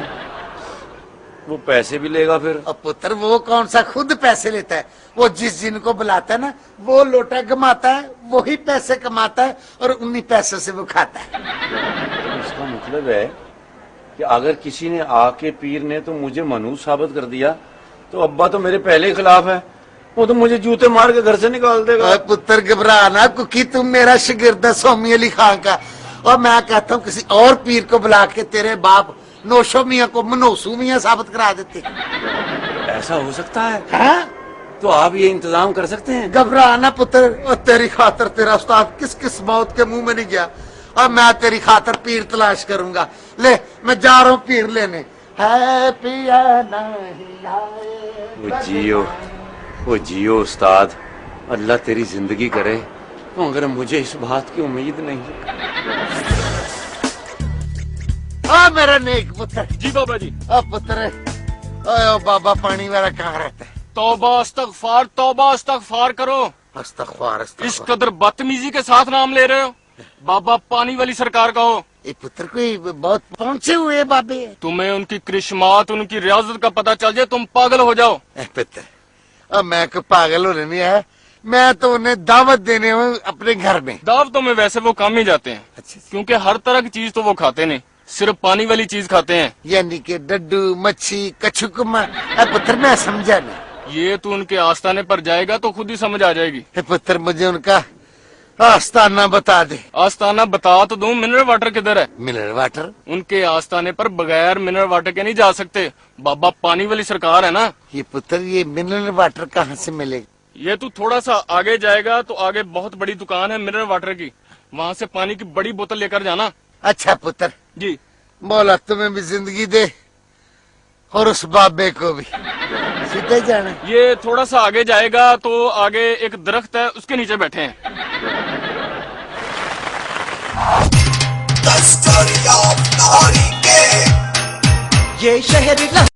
वो पैसे भी लेगा फिर? अब पुत्र, वो कौन सा खुद पैसे लेता है? वो जिस जिनको बुलाता है ना, वो लोटा घुमाता है, वही पैसे कमाता है, और उन्हीं पैसों से वो खाता है। इसका मतलब है कि अगर किसी ने आके पीर ने तो मुझे मनहूस साबित कर दिया, तो अब्बा तो मेरे पहले ही खिलाफ है, वो तो मुझे जूते मार के घर से निकाल देगा। पुत्र घबरा ना, क्योंकि तुम मेरा शागिर्द है सोमी अली खान का, और मैं कहता हूँ किसी और पीर को बुला के तेरे बाप नौशो मियाँ को मनोसू मियाँ साबित करा देते। ऐसा हो सकता है? हाँ? तो आप ये इंतजाम कर सकते हैं? घबरा ना पुत्र, और तेरी खातर तेरा उस्ताद किस किस मौत के मुंह में नहीं गया, और मैं तेरी खातर पीर तलाश करूंगा। ले, मैं जा रहा हूँ पीर लेने। है पिया नहीं आए। वो जियो उस्ताद, अल्लाह तेरी जिंदगी करे, मगर मुझे इस बात की उम्मीद नहीं। मेरा नेक पुत्र। जी बाबा जी। पुत्र, ओ बाबा पानी वाला कहाँ रहता है? तौबा इस्तगफार करो। इस्तगफार। इस कदर बदतमीजी के साथ नाम ले रहे हो। बाबा पानी वाली सरकार का हो। ये पुत्र कोई बहुत पहुंचे हुए बाबे। तुम्हें उनकी करिश्मात, उनकी रियाजत का पता चल जाए, तुम पागल हो जाओ। पुत्र, अब मैं को पागल होने नहीं है, मैं तो उन्हें दावत देने हूँ अपने घर में। दावतों में वैसे वो कम ही जाते हैं। अच्छा। क्योंकि हर तरह की चीज तो वो खाते नहीं, सिर्फ पानी वाली चीज खाते हैं। यानी कि डड्डू, मच्छी, कछुकुमा। पुत्र मैं समझा नहीं। ये तू उनके आस्थाने पर जाएगा तो खुद ही समझ आ जाएगी। पुत्र मुझे उनका आस्थाना बता दे। आस्थाना बता तो दूं, मिनरल वाटर किधर है? Mineral water? उनके आस्थाने पर बगैर मिनरल वाटर के नहीं जा सकते। बाबा पानी वाली सरकार है ना। ये पुत्र, ये मिनरल वाटर कहाँ से मिलेगा? ये तू थोड़ा सा आगे जाएगा तो आगे बहुत बड़ी दुकान है मिनरल वाटर की, वहाँ से पानी की बड़ी बोतल लेकर जाना। अच्छा पुत्र जी। मौला तुम्हें भी जिंदगी दे और उस बाबे को भी। सीधे जाना। ये थोड़ा सा आगे जाएगा तो आगे एक दरख्त है, उसके नीचे बैठे हैं। ये शहर